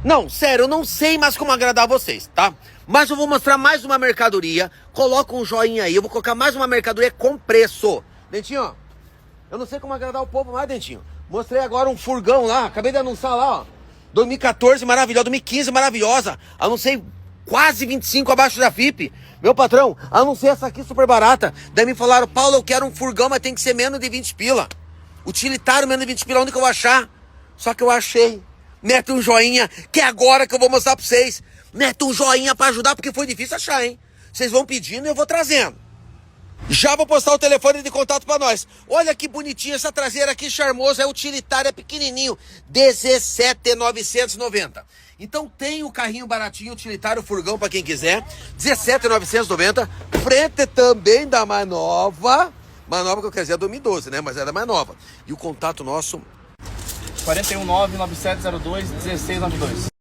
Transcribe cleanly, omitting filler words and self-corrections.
Não, sério, eu não sei mais como agradar vocês, tá? Mas eu vou mostrar mais uma mercadoria. Coloca um joinha aí, eu vou colocar mais uma mercadoria com preço. Dentinho, ó, eu não sei como agradar o povo mais, Dentinho. Mostrei agora um furgão lá, acabei de anunciar lá, ó. 2014 maravilhosa, 2015 maravilhosa. Anunciei quase 25 abaixo da FIP. Meu patrão, anunciei essa aqui super barata. Daí me falaram, Paulo, eu quero um furgão, mas tem que ser menos de 20 pila. Utilitário menos de 20 pila, onde que eu vou achar? Só que eu achei. Mete um joinha, que é agora que eu vou mostrar pra vocês. Mete um joinha pra ajudar, porque foi difícil achar, hein? Vocês vão pedindo e eu vou trazendo. Já vou postar o telefone de contato pra nós. Olha que bonitinha essa traseira aqui, charmosa, é utilitária, é pequenininho. 17.990. Então tem o carrinho baratinho, utilitário, furgão pra quem quiser. 17.990. Frente também da mais nova. Mais nova que eu quero dizer é 2012, né? Mas é da mais nova. E o contato nosso... 419-9702-1692.